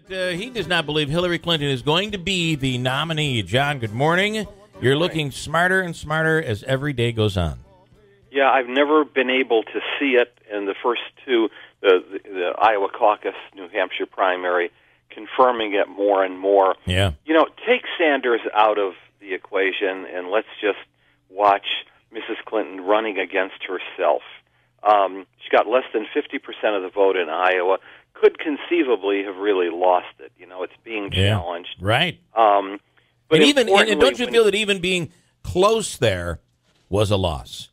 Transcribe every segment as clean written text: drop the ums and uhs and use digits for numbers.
He does not believe Hillary Clinton is going to be the nominee. John, good morning. You're looking smarter and smarter as every day goes on. Yeah, I've never been able to see it in the first two, the Iowa caucus, New Hampshire primary, confirming it more and more. Yeah. You know, take Sanders out of the equation, and let's just watch Mrs. Clinton running against herself. She got less than 50% of the vote in Iowa. Could conceivably have really lost it. You know, it's being challenged. Right. But and don't you feel that even being close there was a loss?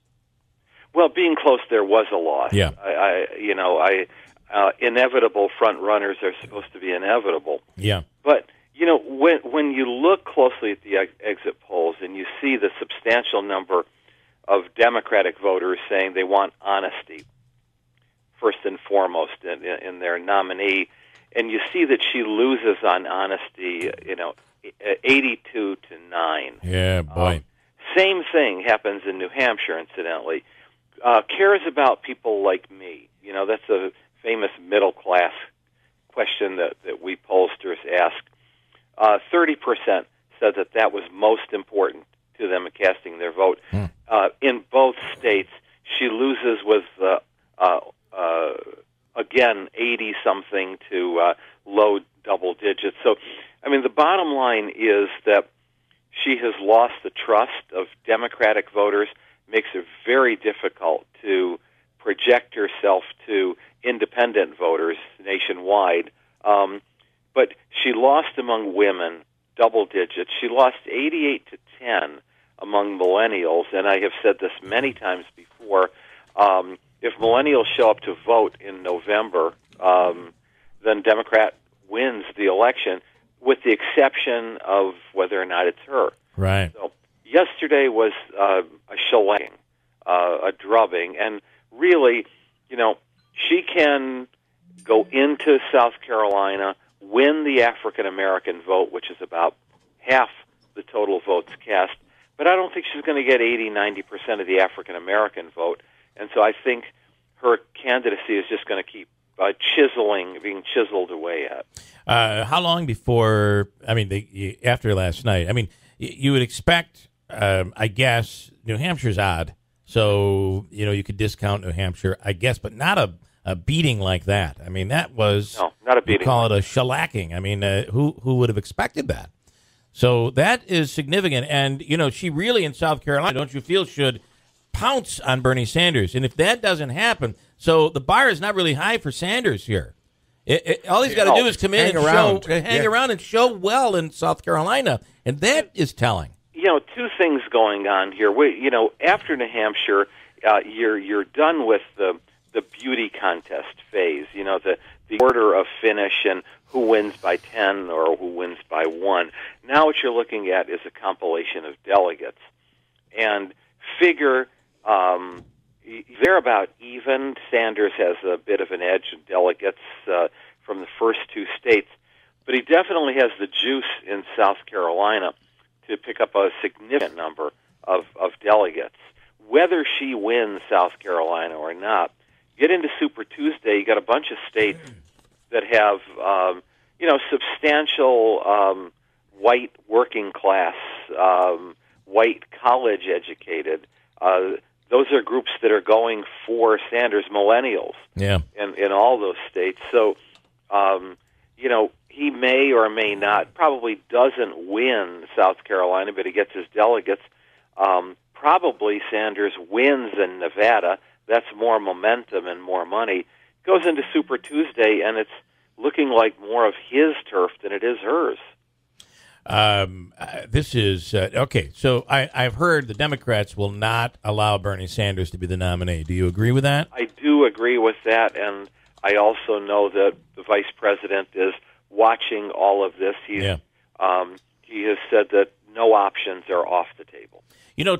Well, being close there was a loss. Yeah. Inevitable front runners are supposed to be inevitable. Yeah. But you know, when you look closely at the exit polls and you see the substantial number of Democratic voters saying they want honesty first and foremost in their nominee, and you see that she loses on honesty, 82-9. Yeah, boy. Same thing happens in New Hampshire, incidentally. Cares about people like me. You know, that's a famous middle-class question that we pollsters ask. 30% said that was most important to them in casting their vote. In both states, she loses with, again, 80-something to low double digits. So, I mean, the bottom line is that she has lost the trust of Democratic voters, makes it very difficult to project herself to independent voters nationwide. But she lost among women double digits. She lost 88-10 among millennials, and I have said this many times before. If millennials show up to vote in November, then Democrat wins the election, with the exception of whether or not it's her. Right. So yesterday was a shellacking, a drubbing, and really, you know, she can go into South Carolina, win the African-American vote, which is about half the total votes cast, but I don't think she's going to get 80-90% of the African-American vote, and so I think her candidacy is just going to keep being chiseled away at. How long before, after last night, you would expect, I guess, New Hampshire's odd, so, you could discount New Hampshire, I guess, but not a beating like that. I mean, that was, no, not a beating. You call it a shellacking. I mean, who would have expected that? So that is significant, and, she really, in South Carolina, don't you feel, should pounce on Bernie Sanders, and if that doesn't happen, so the bar is not really high for Sanders here. All he's got to do is come in and hang around and show well in South Carolina, and that is telling. Two things going on here. After New Hampshire, you're done with the beauty contest phase. The order of finish and who wins by 10 or who wins by 1. Now what you're looking at is a compilation of delegates, and figure they're about even. Sanders has a bit of an edge in delegates from the first two states, but he definitely has the juice in South Carolina to pick up a significant number of delegates. Whether she wins South Carolina or not, get into Super Tuesday, you got a bunch of states that have, substantial white working class, white college educated. Those are groups that are going for Sanders, millennials, in all those states. So, he may or may not, probably doesn't win South Carolina, but he gets his delegates. Probably Sanders wins in Nevada. That's more momentum and more money. Goes into Super Tuesday, and it's looking like more of his turf than it is hers. This is okay. So I've heard the Democrats will not allow Bernie Sanders to be the nominee. Do you agree with that? I do agree with that, and I also know that the vice president is watching all of this. He has said that no options are off the table.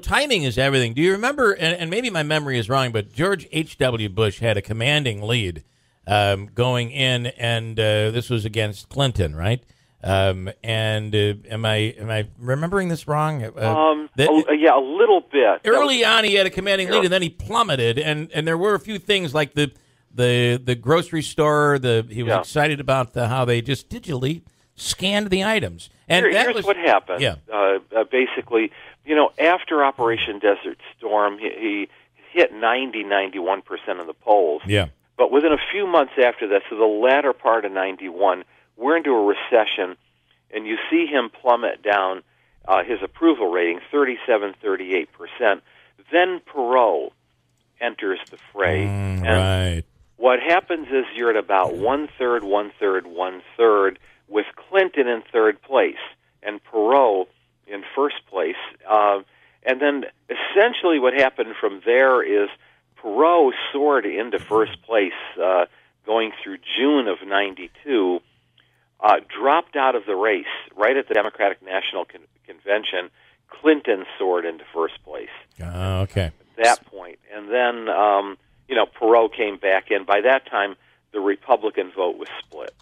Timing is everything. Do you remember, and maybe my memory is wrong, but George H.W. Bush had a commanding lead going in, and this was against Clinton, right? Am I remembering this wrong? Yeah, a little bit. Early on, he had a commanding lead, and then he plummeted, and there were a few things like the the grocery store. He was excited about how they just digitally scanned the items. And here's what happened. Yeah. Basically, after Operation Desert Storm, he hit 91% of the polls. Yeah. But within a few months after that, so the latter part of 91, we're into a recession, and you see him plummet down his approval rating, 38%. Then Perot enters the fray. And right. what happens is you're at about one-third, one-third, one-third, with Clinton in third place and Perot in first place. And then essentially what happened from there is Perot soared into first place going through June of 92, dropped out of the race right at the Democratic National Convention. Clinton soared into first place. Okay. At that point. And then, Perot came back in. By that time, the Republican vote was split.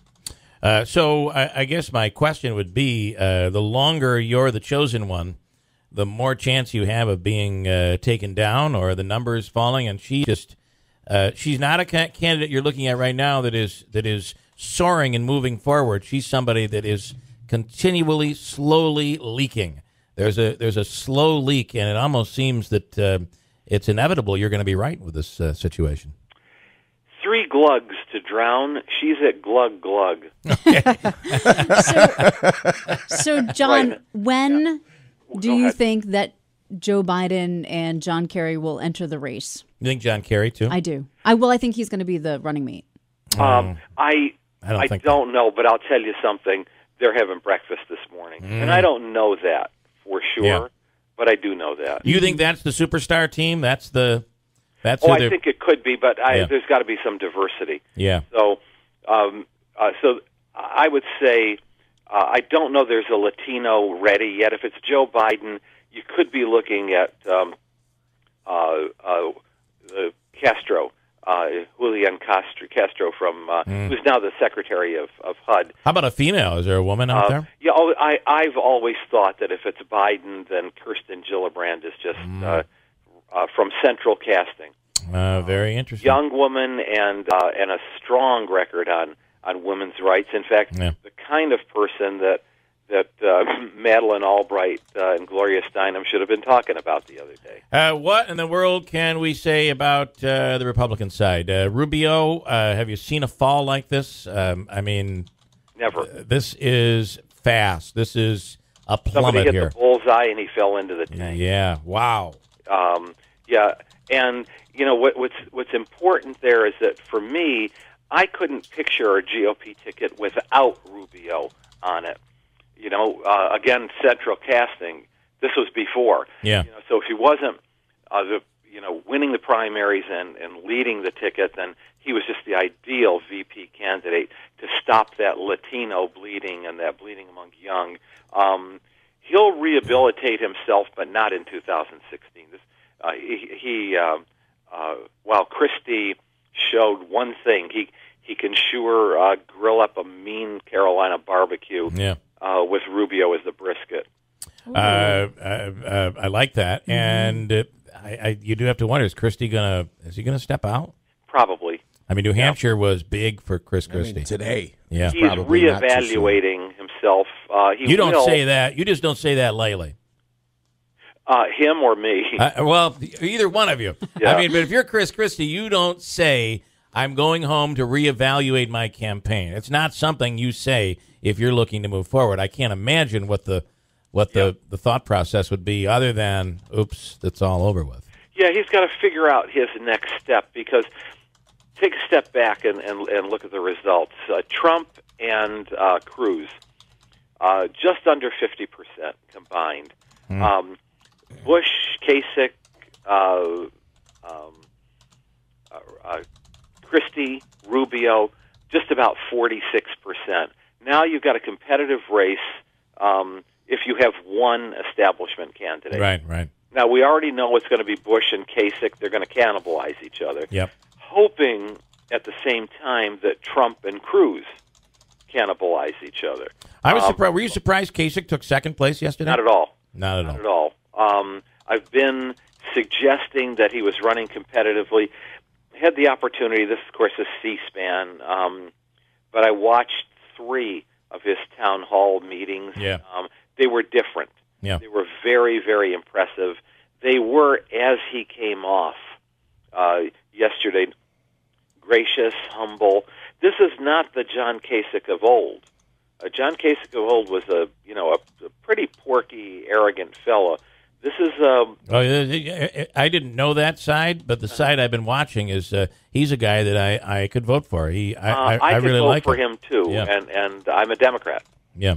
So I guess my question would be, the longer you're the chosen one, the more chance you have of being taken down or the numbers falling. And she's not a candidate you're looking at right now that is soaring and moving forward. She's somebody that is continually, slowly leaking. There's a slow leak, and it almost seems that it's inevitable you're going to be right with this situation. 3 glugs to drown. She's at glug glug. So John, Right. when do Go you ahead. think that Joe Biden and John Kerry will enter the race? You think John Kerry too? I do. I think he's going to be the running mate. I think don't know, but I'll tell you something. They're having breakfast this morning, and I don't know that for sure, Yeah. but I do know that. You think that's the superstar team? That's who I think it could be, but there's got to be some diversity. Yeah. So, so I would say I don't know there's a Latino ready yet. If it's Joe Biden, you could be looking at Castro, Julian Castro from who's now the Secretary of HUD. How about a female? Is there a woman out there? Yeah, I've always thought that if it's Biden, then Kirsten Gillibrand is just from Central Casting. Very interesting. Young woman and a strong record on women's rights. In fact, the kind of person that Madeleine Albright and Gloria Steinem should have been talking about the other day. What in the world can we say about the Republican side? Rubio, have you seen a fall like this? I mean, Never. This is fast. This is a plummet Somebody hit here. the bullseye and he fell into the tank. Yeah. Wow. Yeah, and what's important there is that for me, I couldn't picture a GOP ticket without Rubio on it. Again, Central Casting. This was before. Yeah. So if he wasn't, winning the primaries and leading the ticket, then he was just the ideal VP candidate to stop that Latino bleeding and that bleeding among young. He'll rehabilitate himself, but not in 2016. While Christie showed one thing, he can sure grill up a mean Carolina barbecue. Yeah. With Rubio as the brisket. I like that, and you do have to wonder: is he gonna step out? Probably. I mean, New Hampshire was big for Chris Christie today. Yeah, he's reevaluating himself. You don't say that. You just don't say that lightly. Him or me? Well, either one of you. Yeah. I mean, but if you're Chris Christie, you don't say, "I'm going home to reevaluate my campaign." It's not something you say if you're looking to move forward. I can't imagine what the thought process would be other than, "Oops, it's all over with." Yeah, he's got to figure out his next step, because take a step back and look at the results. Trump and Cruz, just under 50% combined. Bush, Kasich, Christie, Rubio, just about 46%. Now you've got a competitive race if you have one establishment candidate. Right. Now, we already know it's going to be Bush and Kasich. They're going to cannibalize each other. Yep. Hoping at the same time that Trump and Cruz cannibalize each other. I was surprised. Were you surprised Kasich took second place yesterday? Not at all. Not at all. I've been suggesting that he was running competitively. had the opportunity. This, of course, is C-SPAN, but I watched 3 of his town hall meetings. Yeah. They were different. Yeah. They were very, very impressive. They were, as he came off yesterday, gracious, humble. This is not the John Kasich of old. John Kasich of old was a pretty porky, arrogant fellow. This is I didn't know that side, but the side I've been watching is he's a guy that I could vote for. I could really vote like for him too, Yeah. and I'm a Democrat. Yeah.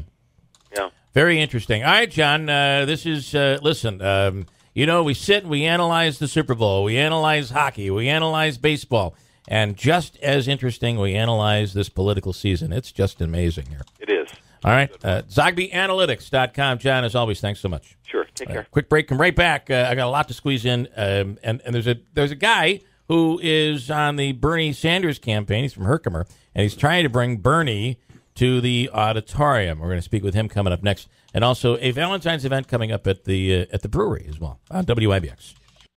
Yeah. Very interesting. All right, John, this is, listen, we sit and we analyze the Super Bowl. We analyze hockey. We analyze baseball. And just as interesting, we analyze this political season. It's just amazing here. It is. All right. ZogbyAnalytics.com. John, as always, thanks so much. Sure. Take care. Quick break. Come right back. I got a lot to squeeze in. And there's a guy who is on the Bernie Sanders campaign. He's from Herkimer, and he's trying to bring Bernie to the auditorium. We're going to speak with him coming up next. And also a Valentine's event coming up at the brewery as well on WIBX.